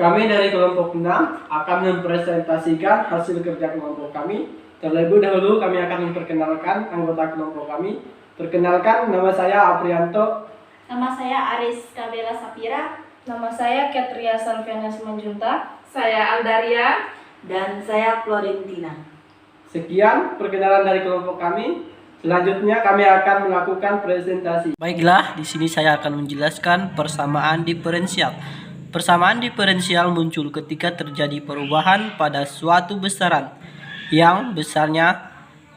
Kami dari kelompok 6 akan mempresentasikan hasil kerja kelompok kami. Terlebih dahulu kami akan memperkenalkan anggota kelompok kami. Perkenalkan, nama saya Aprianto. Nama saya Aris Kabela Sapira. Nama saya Ketria Salviana Simanjunta. Saya Aldaria. Dan saya Florentina. Sekian perkenalan dari kelompok kami. Selanjutnya kami akan melakukan presentasi. Baiklah, di sini saya akan menjelaskan persamaan diferensial. Persamaan diferensial muncul ketika terjadi perubahan pada suatu besaran yang besarnya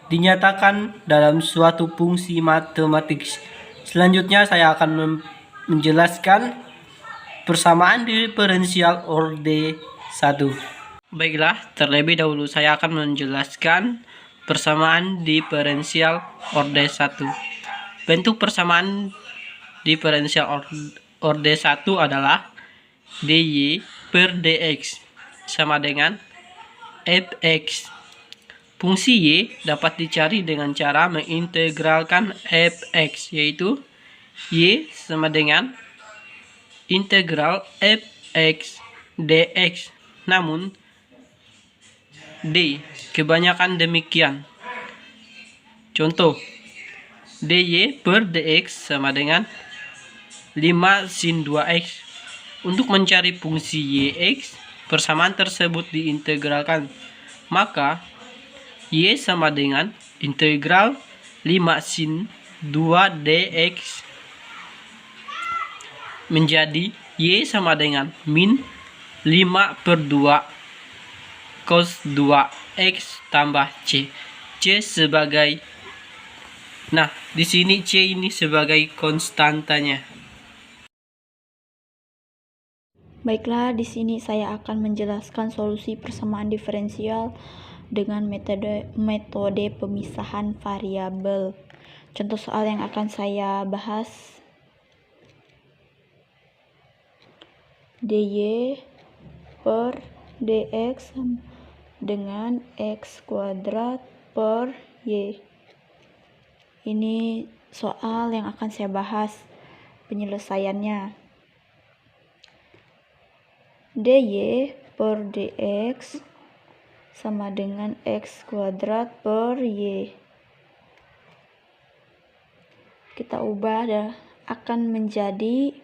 dinyatakan dalam suatu fungsi matematis. Selanjutnya saya akan menjelaskan persamaan diferensial orde 1. Baiklah, terlebih dahulu saya akan menjelaskan persamaan diferensial orde 1. Bentuk persamaan diferensial orde 1 adalah dy per dx sama dengan fx. Fungsi y dapat dicari dengan cara mengintegralkan fx, yaitu y sama dengan integral fx dx. Namun D kebanyakan demikian. Contoh, dy per dx sama dengan 5 sin 2x. Untuk mencari fungsi yx, persamaan tersebut diintegralkan. Maka y sama dengan integral 5 sin 2 dx menjadi y sama dengan min 5 per 2 cos 2x tambah c. C sebagai, nah di sini c ini sebagai konstantanya. Baiklah, di sini saya akan menjelaskan solusi persamaan diferensial dengan metode pemisahan variabel. Contoh soal yang akan saya bahas: dy per dx dengan x kuadrat per y. Ini soal yang akan saya bahas penyelesaiannya. dy per dx sama dengan x kuadrat per y. Kita ubah akan menjadi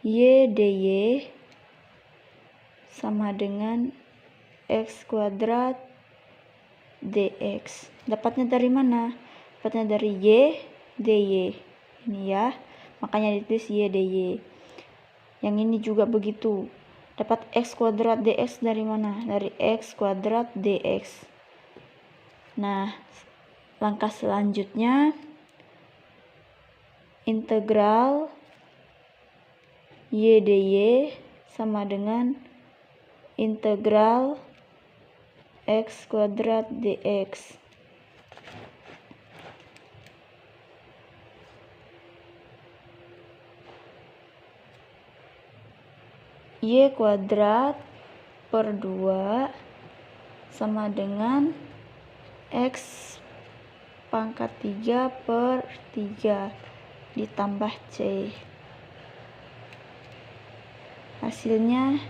y dy sama dengan x kuadrat dx. Dapatnya dari mana? Dapatnya dari y dy. Ini ya, makanya ditulis y dy. Yang ini juga begitu. Dapat x kuadrat dx dari mana? Dari x kuadrat dx. Nah, langkah selanjutnya integral y dy sama dengan integral x kuadrat dx. Y kuadrat per 2 sama dengan x pangkat 3 per 3 ditambah c. Hasilnya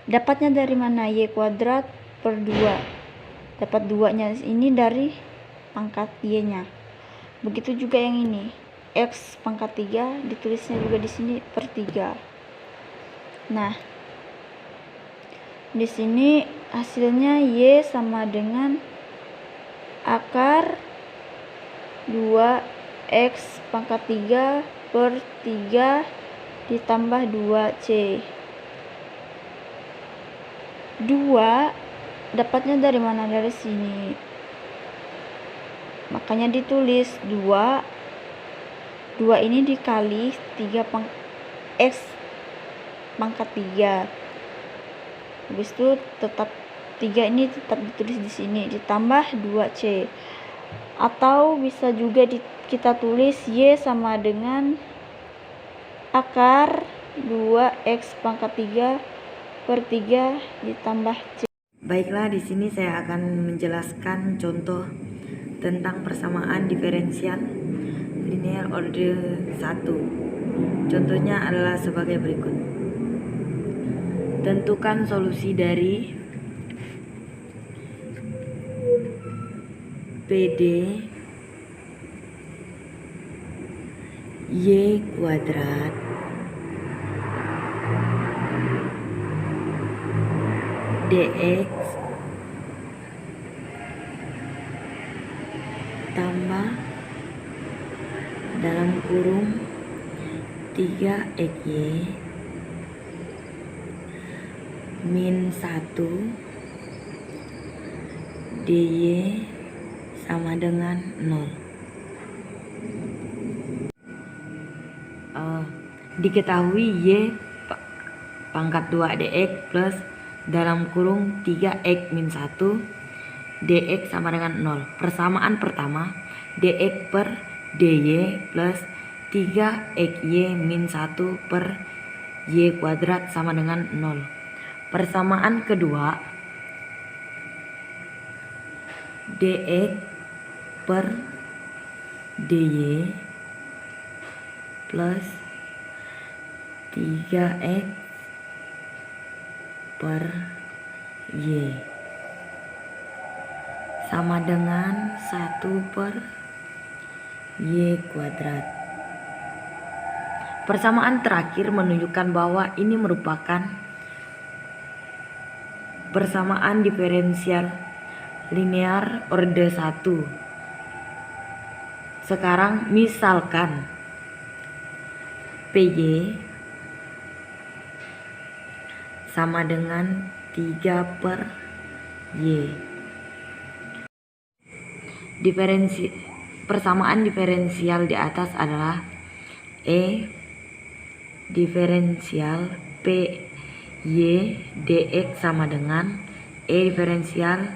dapatnya dari mana? Y kuadrat per 2. Dapat 2-nya ini dari pangkat y-nya. Begitu juga yang ini. X pangkat 3 ditulisnya juga di sini per 3. Nah, di sini hasilnya y sama dengan akar 2x pangkat 3 per 3 ditambah 2c. 2 dapatnya dari mana? Dari sini. Makanya ditulis 2 ini dikali 3 x pangkat 3. Habis itu tetap 3 ini tetap ditulis di sini ditambah 2c. Atau bisa juga kita tulis y sama dengan akar 2x pangkat 3 per 3 ditambah c. Baiklah, di sini saya akan menjelaskan contoh tentang persamaan diferensial linear order 1. Contohnya adalah sebagai berikut. Tentukan solusi dari PD Y kuadrat DX tambah dalam kurung 3XY min 1 DY sama dengan 0. Diketahui Y pangkat 2 DX plus dalam kurung 3X min 1 DX sama dengan 0. Persamaan pertama DX per DY plus 3XY min 1 per Y kuadrat sama dengan 0. Persamaan kedua DX per DY plus 3X per Y sama dengan 1 per Y kuadrat. Persamaan terakhir menunjukkan bahwa ini merupakan persamaan diferensial linear orde 1. Sekarang misalkan PY sama dengan 3 per Y. Persamaan diferensial di atas adalah E diferensial PY DX sama dengan E diferensial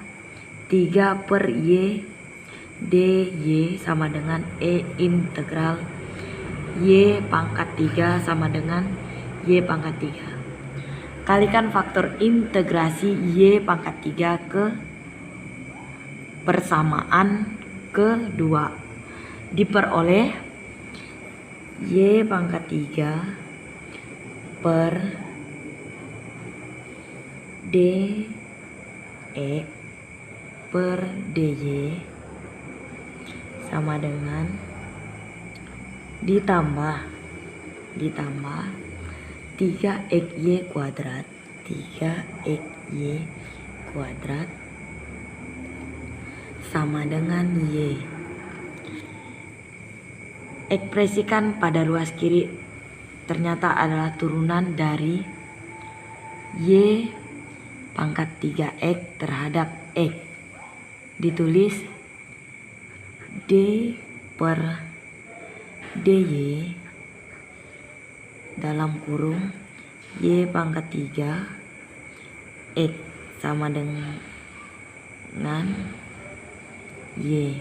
3 per Y DY sama dengan E integral Y pangkat 3 sama dengan Y pangkat 3. Kalikan faktor integrasi Y pangkat 3 ke persamaan kedua. Diperoleh Y pangkat 3 per DX per DY sama dengan ditambah 3XY kuadrat sama dengan Y. Ekspresikan pada ruas kiri ternyata adalah turunan dari Y pangkat 3X terhadap X. Ditulis D per DY dalam kurung Y pangkat 3 X sama dengan Y.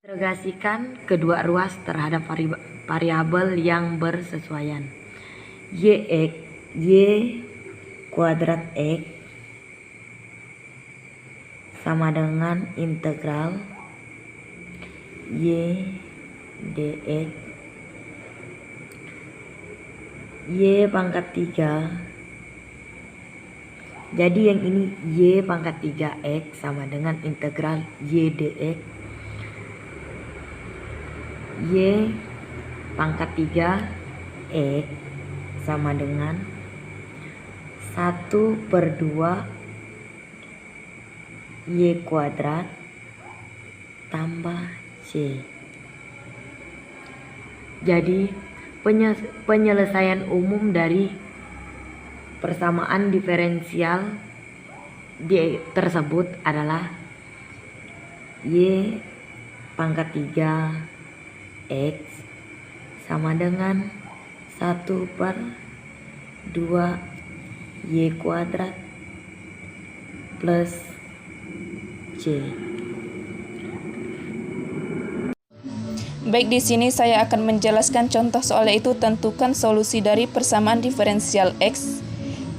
Integrasikan kedua ruas terhadap variabel yang bersesuaian. Y kuadrat X sama dengan integral Y dx Y pangkat 3. Jadi yang ini Y pangkat 3X sama dengan integral Y dx Y pangkat 3X sama dengan 1/2 Y kuadrat tambah C. Jadi penyelesaian umum dari persamaan diferensial tersebut adalah Y pangkat 3X sama dengan 1/2 Y kuadrat plus C. Baik, di sini saya akan menjelaskan contoh soal, yaitu tentukan solusi dari persamaan diferensial X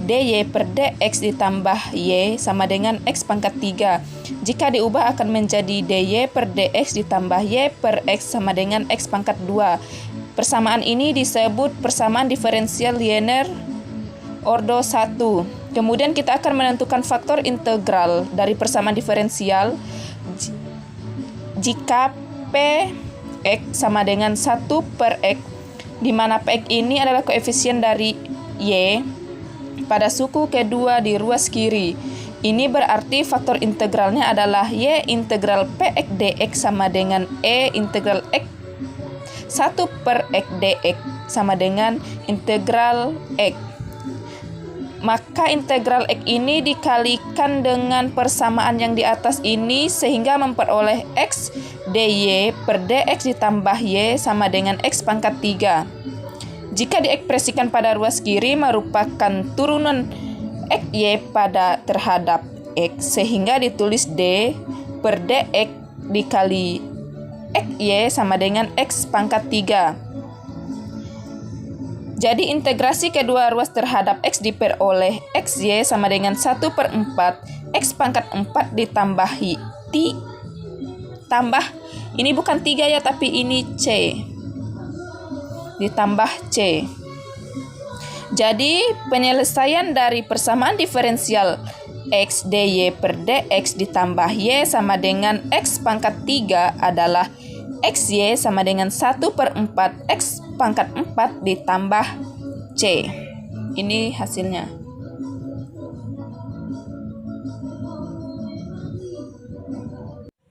dy per dx ditambah Y sama dengan X pangkat 3. Jika diubah akan menjadi dy per dx ditambah y per x sama dengan x pangkat 2. Persamaan ini disebut persamaan diferensial linear ordo 1. Kemudian kita akan menentukan faktor integral dari persamaan diferensial jika px sama dengan 1 per x, di mana px ini adalah koefisien dari y pada suku kedua di ruas kiri. Ini berarti faktor integralnya adalah y integral px dx sama dengan e integral x 1 per x dx sama dengan integral x. Maka integral x ini dikalikan dengan persamaan yang di atas ini sehingga memperoleh x dy per dx ditambah y sama dengan x pangkat 3. Jika diekspresikan pada ruas kiri merupakan turunan xy pada terhadap x sehingga ditulis d per dx dikali xy sama dengan x pangkat 3. Jadi integrasi kedua ruas terhadap x diperoleh xy sama dengan 1 per 4 x pangkat 4 ditambahi ini bukan 3 ya, tapi ini c ditambah c. Jadi penyelesaian dari persamaan diferensial x dy per dx ditambah y sama dengan x pangkat 3 adalah xy sama dengan 1 per 4 x pangkat 4 ditambah c. Ini hasilnya.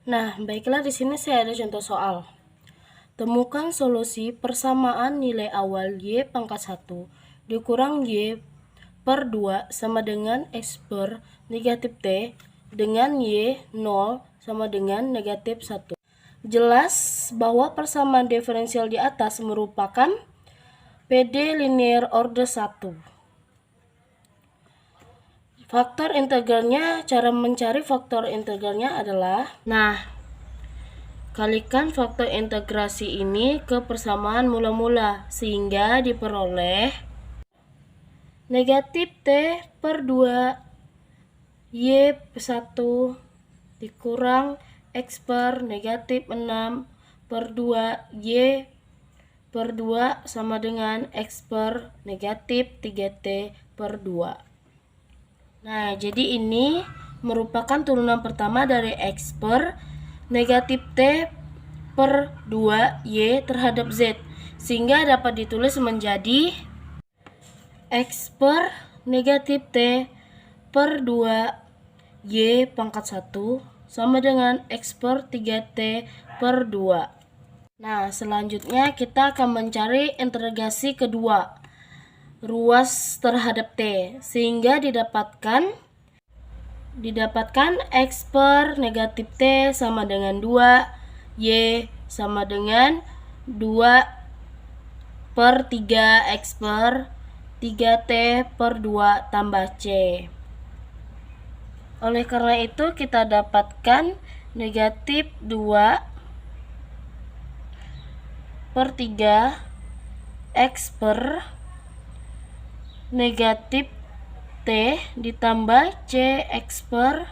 Nah, baiklah, di sini saya ada contoh soal. Temukan solusi persamaan nilai awal y pangkat 1 dikurang y per 2 sama dengan x per negatif t dengan y 0 sama dengan negatif 1. Jelas bahwa persamaan diferensial di atas merupakan PD linear order 1. Faktor integralnya, cara mencari faktor integralnya adalah, kalikan faktor integrasi ini ke persamaan mula-mula sehingga diperoleh negatif t per 2 y 1 dikurang x per negatif 6 per 2 y per 2 sama dengan x per negatif 3t per 2. Nah, jadi ini merupakan turunan pertama dari x per negatif t per 2 y terhadap z, sehingga dapat ditulis menjadi x per negatif t per 2 y pangkat 1 sama dengan x per 3t per 2. Nah, selanjutnya kita akan mencari integrasi kedua ruas terhadap t, sehingga didapatkan x per negatif t sama dengan 2 y sama dengan 2 per 3 x per 3t per 2 tambah c. Oleh karena itu kita dapatkan negatif 2 per 3 x per negatif t ditambah c x per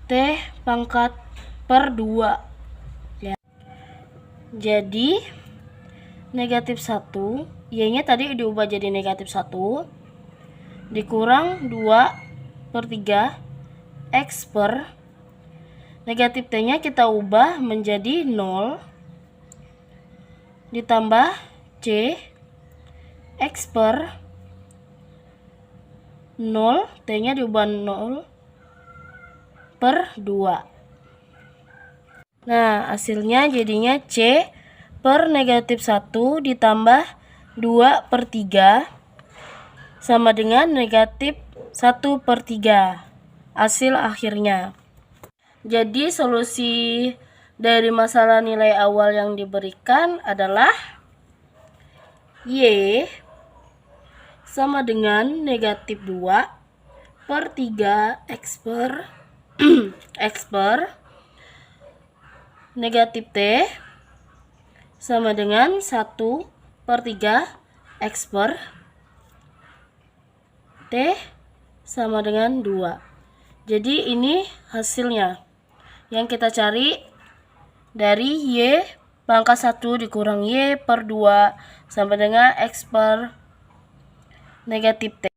t pangkat per 2. Ya. Jadi negatif 1, y-nya tadi diubah jadi negatif 1, dikurang 2 per 3 x per negatif t-nya kita ubah menjadi 0 ditambah c x per 0, t-nya diubah 0 per 2. Nah, hasilnya jadinya c per negatif 1 ditambah 2 per 3 sama dengan negatif 1 per 3. Hasil akhirnya. Jadi solusi dari masalah nilai awal yang diberikan adalah y sama dengan negatif 2 per 3 x per negatif t sama dengan 1 per 3 x per t sama dengan 2. Jadi ini hasilnya. Yang kita cari dari Y pangkat 1 dikurang Y per 2 sama dengan X per negatif T.